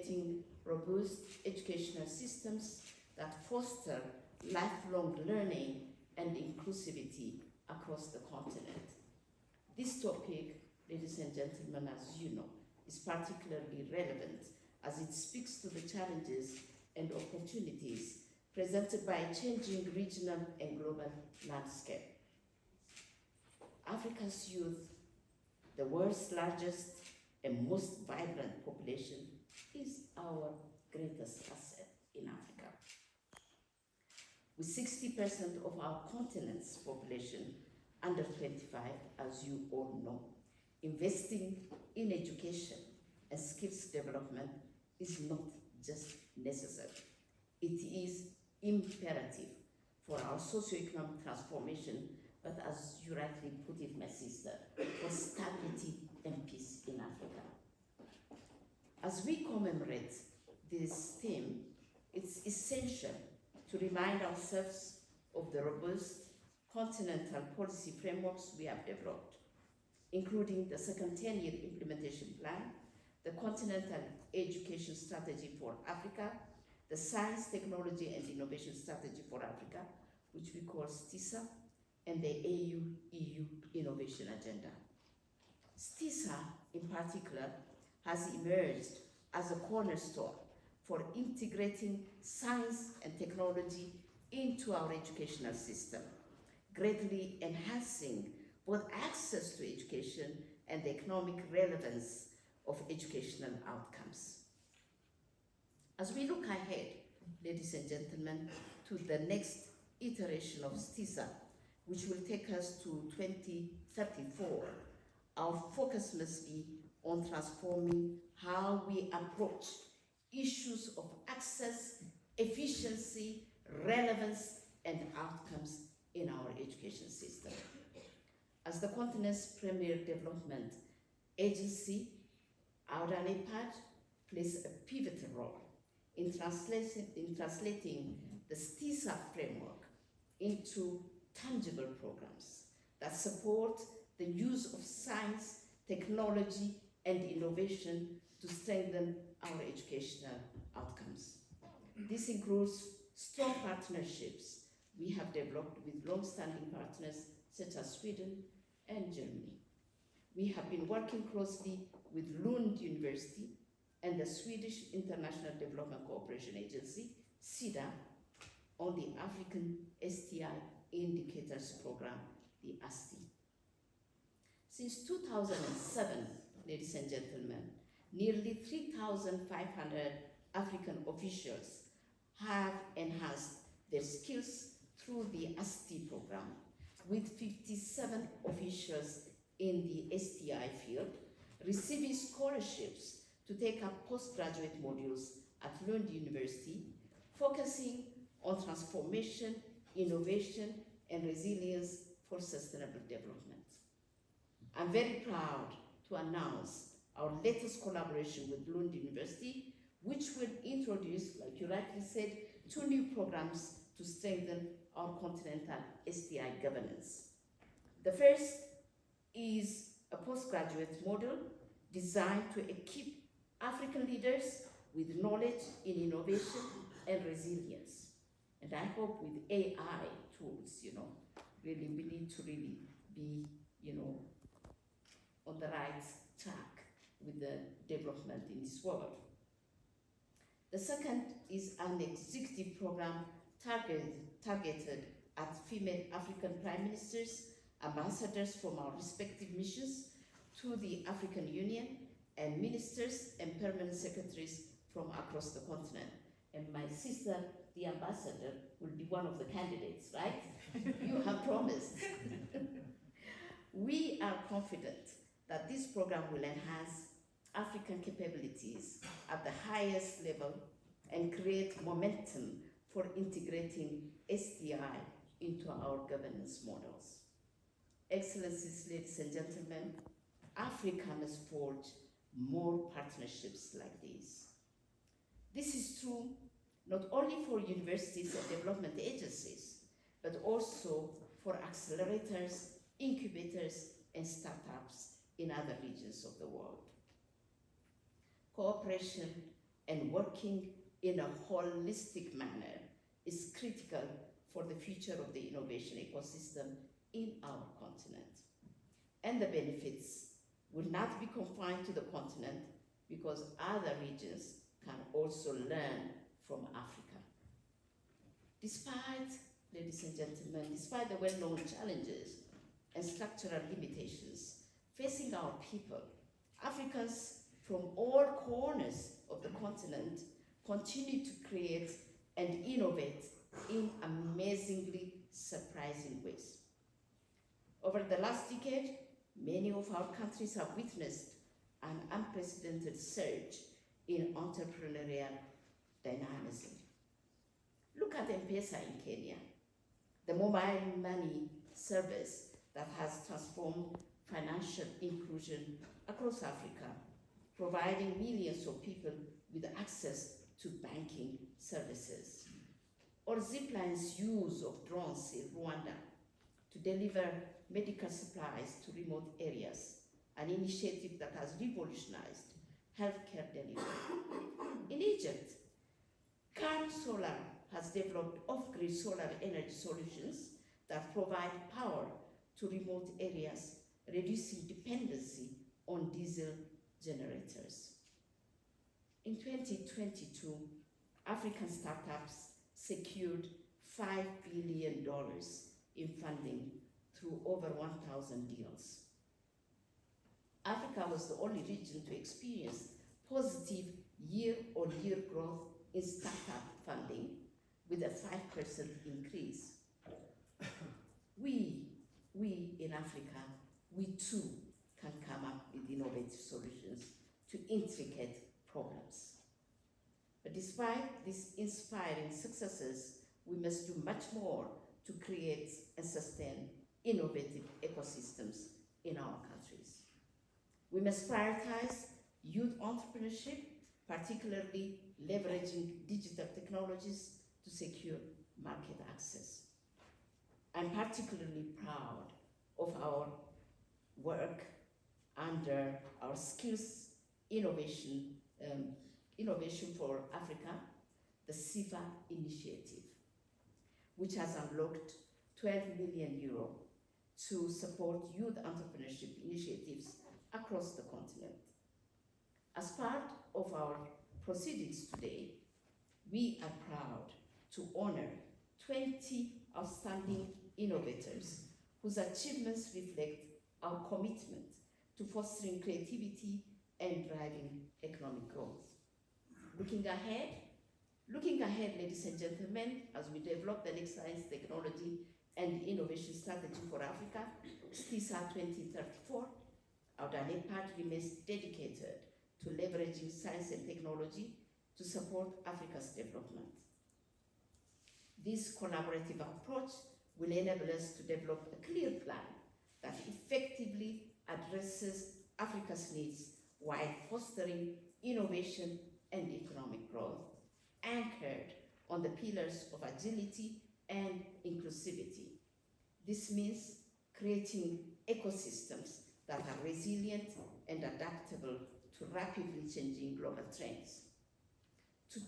creating robust educational systems that foster lifelong learning and inclusivity across the continent. This topic, ladies and gentlemen, as you know, is particularly relevant as it speaks to the challenges and opportunities presented by a changing regional and global landscape. Africa's youth, the world's largest and most vibrant population, is our greatest asset in Africa. With 60% of our continent's population under 25, as you all know, investing in education and skills development is not just necessary. It is imperative for our socio-economic transformation, but as you rightly put it, my sister, for stability and peace in Africa. As we commemorate this theme, it's essential to remind ourselves of the robust continental policy frameworks we have developed, including the second 10-year implementation plan, the Continental Education Strategy for Africa, the Science, Technology and Innovation Strategy for Africa, which we call STISA, and the AU-EU Innovation Agenda. STISA, in particular, has emerged as a cornerstone for integrating science and technology into our educational system, greatly enhancing both access to education and the economic relevance of educational outcomes. As we look ahead, ladies and gentlemen, to the next iteration of STISA, which will take us to 2034, our focus must be on transforming how we approach issues of access, efficiency, relevance, and outcomes in our education system. As the continent's premier development agency, our ASTII plays a pivotal role in translating the STISA framework into tangible programs that support the use of science, technology, and innovation to strengthen our educational outcomes. This includes strong partnerships we have developed with long-standing partners such as Sweden and Germany. We have been working closely with Lund University and the Swedish International Development Cooperation Agency, SIDA, on the African STI Indicators Program, the ASTII. Since 2007, ladies and gentlemen, nearly 3,500 African officials have enhanced their skills through the ASTII program, with 57 officials in the STI field receiving scholarships to take up postgraduate modules at Lund University, focusing on transformation, innovation, and resilience for sustainable development. I'm very proud to announce our latest collaboration with Lund University, which will introduce, like you rightly said, 2 new programs to strengthen our continental STI governance. The first is a postgraduate model designed to equip African leaders with knowledge in innovation and resilience. And I hope with AI tools, really we need to really be, on the right track with the development in this world. The second is an executive program targeted at female African prime ministers, ambassadors from our respective missions to the African Union, and ministers and permanent secretaries from across the continent. And my sister, the ambassador, will be one of the candidates, right? You have promised. We are confident that this program will enhance African capabilities at the highest level and create momentum for integrating STI into our governance models. Excellencies, ladies and gentlemen, Africa must forge more partnerships like these. This is true not only for universities and development agencies, but also for accelerators, incubators, and startups in other regions of the world. Cooperation and working in a holistic manner is critical for the future of the innovation ecosystem in our continent. And the benefits will not be confined to the continent because other regions can also learn from Africa. Despite, ladies and gentlemen, despite the well-known challenges and structural limitations facing our people, Africans from all corners of the continent continue to create and innovate in amazingly surprising ways. Over the last decade, many of our countries have witnessed an unprecedented surge in entrepreneurial dynamism. Look at M-Pesa in Kenya, the mobile money service that has transformed financial inclusion across Africa, providing millions of people with access to banking services. Or Zipline's use of drones in Rwanda to deliver medical supplies to remote areas, an initiative that has revolutionized healthcare delivery. In Egypt, Calm Solar has developed off-grid solar energy solutions that provide power to remote areas, reducing dependency on diesel generators. In 2022, African startups secured $5 billion in funding through over 1,000 deals. Africa was the only region to experience positive year-on-year growth in startup funding with a 5% increase. We in Africa, we too can come up with innovative solutions to intricate problems. But despite these inspiring successes, we must do much more to create and sustain innovative ecosystems in our countries. We must prioritize youth entrepreneurship, particularly leveraging digital technologies to secure market access. I'm particularly proud of our work under our Skills Innovation for Africa, the SIFA initiative, which has unlocked 12 million euro to support youth entrepreneurship initiatives across the continent. As part of our proceedings today, we are proud to honor 20 outstanding innovators whose achievements reflect our commitment to fostering creativity and driving economic growth. Looking ahead, ladies and gentlemen, as we develop the next science, technology, and innovation strategy for Africa, STISA 2034, our DANEPAD remains dedicated to leveraging science and technology to support Africa's development. This collaborative approach will enable us to develop a clear plan that effectively addresses Africa's needs while fostering innovation and economic growth, anchored on the pillars of agility and inclusivity. This means creating ecosystems that are resilient and adaptable to rapidly changing global trends. To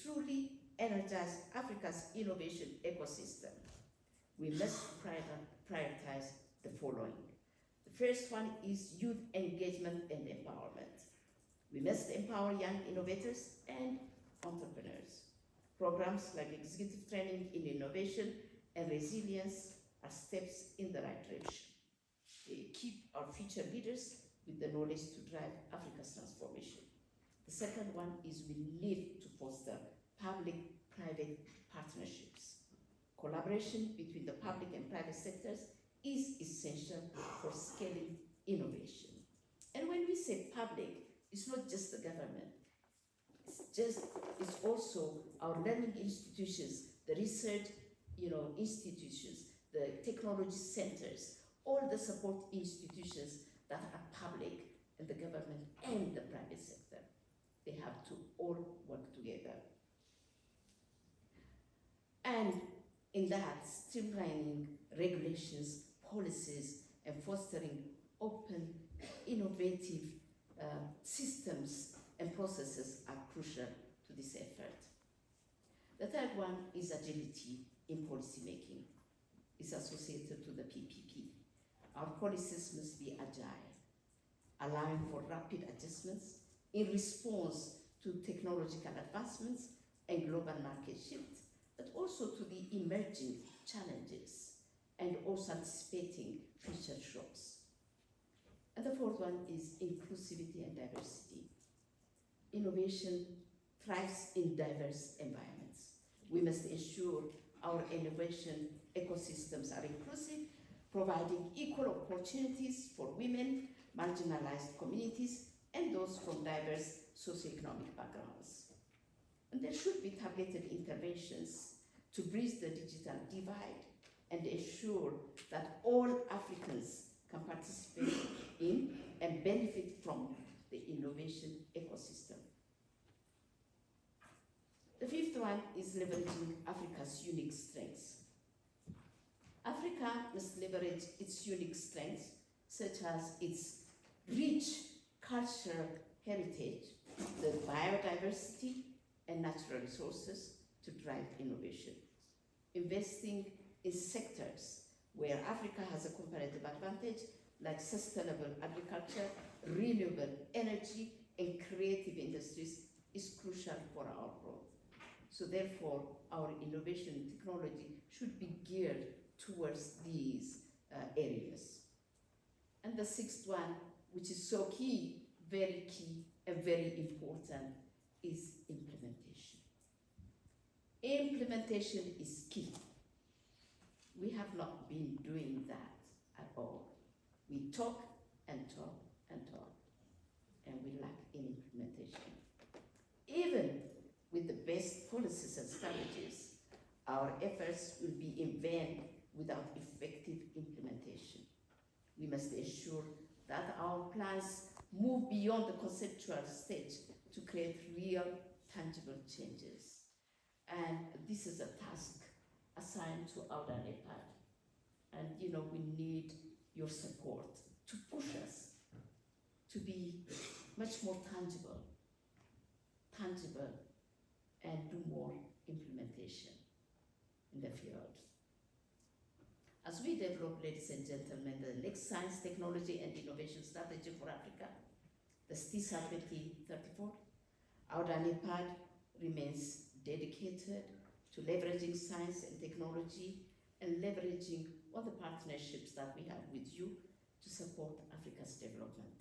truly energize Africa's innovation ecosystem, we must prioritize the following. The first one is youth engagement and empowerment. We must empower young innovators and entrepreneurs. Programs like executive training in innovation and resilience are steps in the right direction. They keep our future leaders with the knowledge to drive Africa's transformation. The second one is we need to foster public-private partnerships. Collaboration between the public and private sectors is essential for scaling innovation. And when we say public, it's not just the government. It's also our learning institutions, the research institutions, the technology centers, all the support institutions that are public, and the government and the private sector. They have to all work together. And in that, streamlining regulations, policies, and fostering open, innovative systems and processes crucial to this effort. The third one is agility in policy making. It's associated to the PPP. Our policies must be agile, allowing for rapid adjustments in response to technological advancements and global market shifts, but also to the emerging challenges and also anticipating future shocks. And the fourth one is inclusivity and diversity. Innovation thrives in diverse environments. We must ensure our innovation ecosystems are inclusive, providing equal opportunities for women, marginalized communities, and those from diverse socioeconomic backgrounds. And there should be targeted interventions to bridge the digital divide and ensure that all Africans can participate in and benefit from the innovation ecosystem. The fifth one is leveraging Africa's unique strengths. Africa must leverage its unique strengths, such as its rich cultural heritage, the biodiversity, and natural resources to drive innovation. Investing in sectors where Africa has a comparative advantage, like sustainable agriculture, renewable energy, and creative industries, is crucial for our growth. So therefore, our innovation and technology should be geared towards these areas. And the sixth one, which is so key, and very important, is implementation. Implementation is key. We have not been doing that at all. We talk and talk and talk, and we lack in implementation. Even with the best policies and strategies, our efforts will be in vain without effective implementation. We must ensure that our plans move beyond the conceptual stage to create real, tangible changes. And this is a task assigned to our NEPAD. And we need your support to push us to be much more tangible, and do more implementation in the field. As we develop, ladies and gentlemen, the next science, technology, and innovation strategy for Africa, the STISA 2034, our NEPAD remains dedicated to leveraging science and technology and leveraging all the partnerships that we have with you to support Africa's development.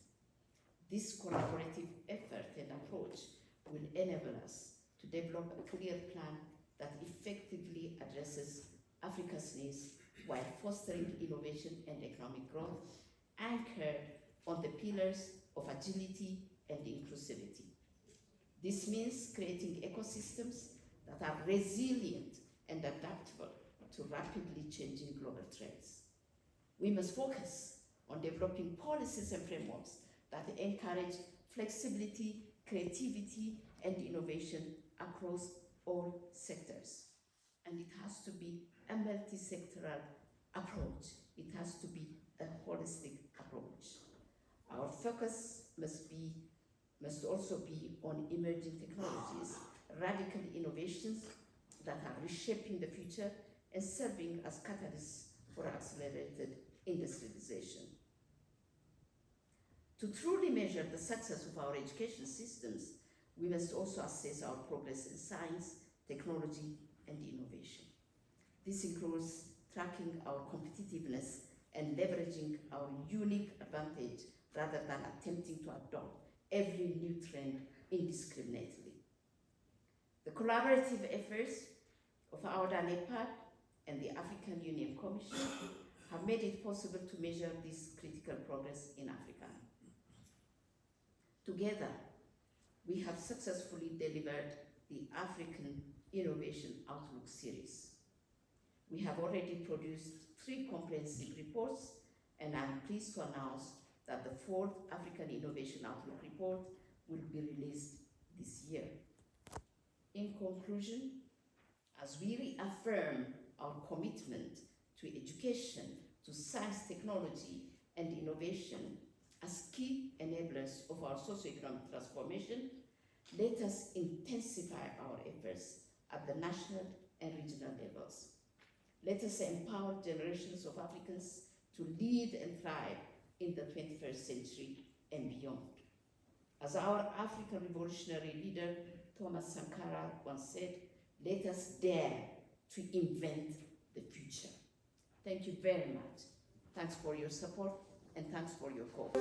This collaborative effort and approach will enable us to develop a clear plan that effectively addresses Africa's needs while fostering innovation and economic growth anchored on the pillars of agility and inclusivity. This means creating ecosystems that are resilient and adaptable to rapidly changing global trends. We must focus on developing policies and frameworks that encourage flexibility, creativity, and innovation across all sectors. And it has to be a multi-sectoral approach. It has to be a holistic approach. Our focus must also be on emerging technologies, radical innovations that are reshaping the future and serving as catalysts for accelerated industrialization. To truly measure the success of our education systems, we must also assess our progress in science, technology, and innovation. This includes tracking our competitiveness and leveraging our unique advantage rather than attempting to adopt every new trend indiscriminately. The collaborative efforts of our NEPAD and the African Union Commission have made it possible to measure this critical progress in Africa. Together, we have successfully delivered the African Innovation Outlook series. We have already produced 3 comprehensive reports, and I'm pleased to announce that the 4th African Innovation Outlook report will be released this year. In conclusion, as we reaffirm our commitment to education, to science, technology, and innovation as key enablers of our socioeconomic transformation, Let us intensify our efforts at the national and regional levels. Let us empower generations of Africans to lead and thrive in the 21st century and beyond. As our African revolutionary leader, Thomas Sankara, once said, let us dare to invent the future. Thank you very much. Thanks for your support and thanks for your call.